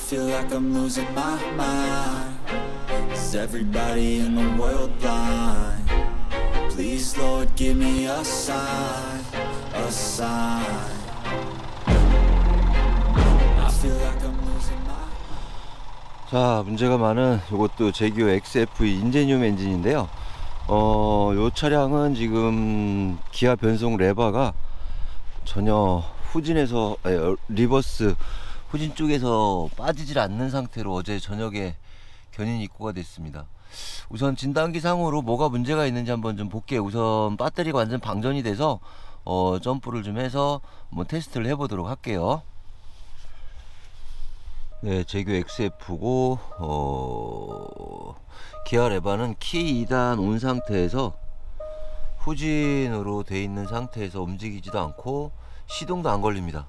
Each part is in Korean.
feel like I'm losing my mind. Is everybody in the world blind? Please Lord give me a sign, a sign. I feel like I'm losing my mind. 자, 문제가 많은 이것도 제규어 XF 인제늄 엔진인데요. 요 차량은 지금 기아 변속 레버가 전혀 후진에서 리버스 후진 쪽에서 빠지질 않는 상태로 어제 저녁에 견인 입고가 됐습니다. 우선 진단기상으로 뭐가 문제가 있는지 한번 좀 볼게요. 우선 배터리가 완전 방전이 돼서 점프를 좀 해서 한번 테스트를 해보도록 할게요. 네, 제규 XF고 기아 레바는 키 2단 온 상태에서 후진으로 돼 있는 상태에서 움직이지도 않고 시동도 안 걸립니다.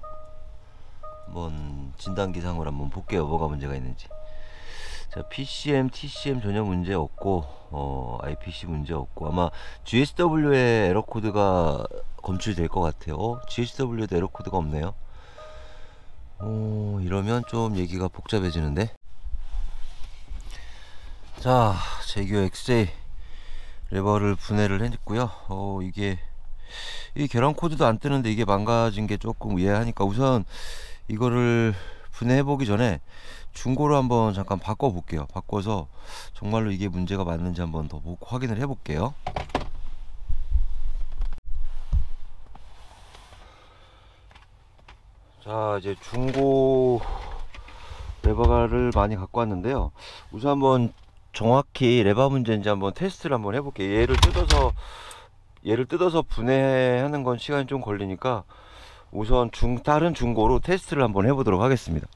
한번 진단기상으로 한번 볼게요. 뭐가 문제가 있는지. 자, PCM, TCM 전혀 문제 없고 IPC 문제 없고 아마 GSW에 에러 코드가 검출될 것 같아요. GSW에도 에러 코드가 없네요. 이러면 좀 얘기가 복잡해지는데. 자, 제규어 XJ 레버를 분해를 했고요. 이게 이 계란 코드도 안 뜨는데 이게 망가진 게 조금 의아하니까 우선 이거를 분해해 보기 전에 중고로 한번 잠깐 바꿔 볼게요. 바꿔서 정말로 이게 문제가 맞는지 한번 더 확인을 해 볼게요. 자, 이제 중고 레버를 많이 갖고 왔는데요. 우선 한번 정확히 레버 문제인지 한번 테스트를 한번 해볼게요. 얘를 뜯어서 분해하는 건 시간이 좀 걸리니까 우선 다른 중고로 테스트를 한번 해보도록 하겠습니다.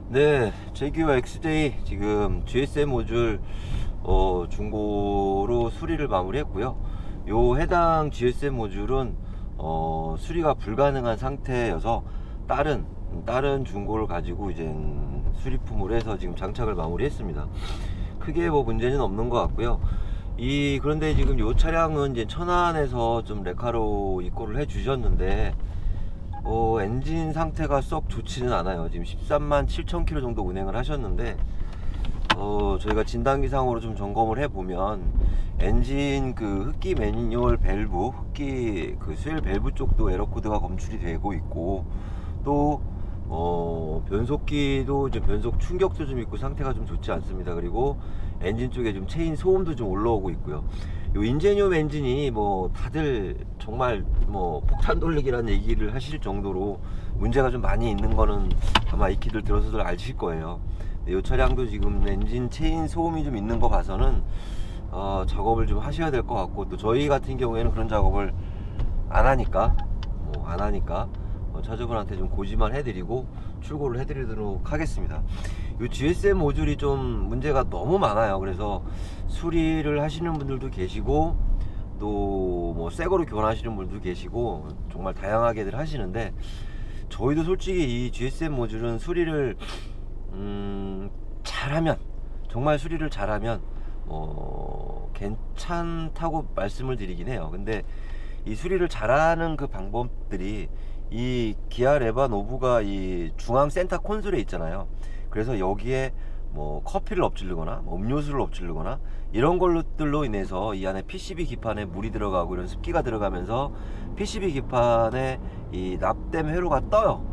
네, 제규어 XJ 지금 GSM 모듈 중고로 수리를 마무리했고요. 요 해당 GSM 모듈은 수리가 불가능한 상태여서 다른 중고를 가지고 이제 수리품을 해서 지금 장착을 마무리했습니다. 크게 뭐 문제는 없는 것 같고요. 그런데 지금 요 차량은 이제 천안에서 좀 레카로 입고를 해 주셨는데 엔진 상태가 썩 좋지는 않아요. 지금 13만 7천 킬로 정도 운행을 하셨는데 저희가 진단기상으로 좀 점검을 해보면 엔진 그 흡기 매뉴얼 밸브, 흡기 그 수엘 밸브 쪽도 에러 코드가 검출이 되고 있고, 또 변속기도 이제 변속 충격도 좀 있고 상태가 좀 좋지 않습니다. 그리고 엔진 쪽에 좀 체인 소음도 좀 올라오고 있고요. 요 인제늄 엔진이 뭐 다들 정말 뭐 폭탄 돌리기라는 얘기를 하실 정도로 문제가 좀 많이 있는 거는 아마 익히들 들어서들 아실 거예요. 이 차량도 지금 엔진 체인 소음이 좀 있는 거 봐서는 작업을 좀 하셔야 될 것 같고, 또 저희 같은 경우에는 그런 작업을 안 하니까 차주분한테 좀 고지만 해드리고 출고를 해드리도록 하겠습니다. 이 GSM 모듈이 좀 문제가 너무 많아요. 그래서 수리를 하시는 분들도 계시고, 또 뭐 새거로 교환하시는 분들도 계시고, 정말 다양하게들 하시는데, 저희도 솔직히 이 GSM 모듈은 수리를 정말 수리를 잘하면 괜찮다고 말씀을 드리긴 해요. 근데 이 수리를 잘하는 그 방법들이 이 기아 레바 노브가 이 중앙 센터 콘솔에 있잖아요. 그래서 여기에 뭐 커피를 엎질르거나 뭐 음료수를 엎질르거나 이런 걸로들로 인해서 이 안에 PCB 기판에 물이 들어가고 이런 습기가 들어가면서 PCB 기판에 이 납땜 회로가 떠요.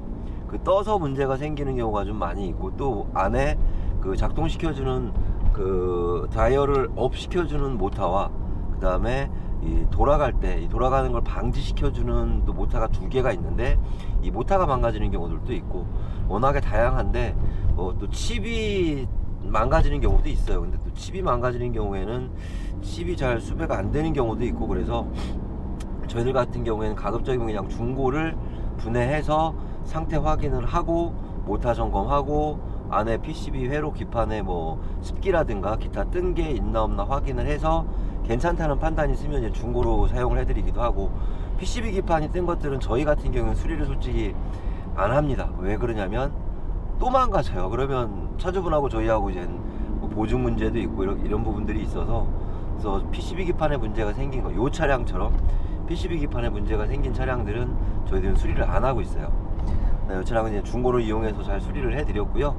그 떠서 문제가 생기는 경우가 좀 많이 있고, 또 안에 그 작동시켜주는 그 다이얼을 업 시켜주는 모터와 그 다음에 이 돌아갈 때 이 돌아가는 걸 방지시켜주는 또 모터가 두 개가 있는데, 이 모터가 망가지는 경우들도 있고 워낙에 다양한데, 또 칩이 망가지는 경우도 있어요. 근데 또 칩이 망가지는 경우에는 칩이 잘 수배가 안 되는 경우도 있고, 그래서 저희들 같은 경우에는 가급적이면 그냥 중고를 분해해서 상태 확인을 하고 모터 점검하고 안에 PCB 회로 기판에 뭐 습기라든가 기타 뜬 게 있나 없나 확인을 해서 괜찮다는 판단이 있으면 이제 중고로 사용을 해드리기도 하고, PCB 기판이 뜬 것들은 저희 같은 경우는 수리를 솔직히 안 합니다. 왜 그러냐면 또 망가져요. 그러면 차주분하고 저희하고 이제 뭐 보증 문제도 있고 이런 부분들이 있어서, 그래서 PCB 기판에 문제가 생긴 거, 요 차량처럼 PCB 기판에 문제가 생긴 차량들은 저희들은 수리를 안 하고 있어요. 네, 이 차량은 이제 중고로 이용해서 잘 수리를 해드렸고요.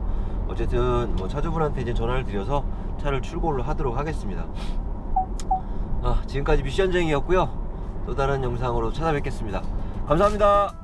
어쨌든 뭐 차주분한테 이제 전화를 드려서 차를 출고를 하도록 하겠습니다. 지금까지 미션쟁이였고요. 또 다른 영상으로 찾아뵙겠습니다. 감사합니다.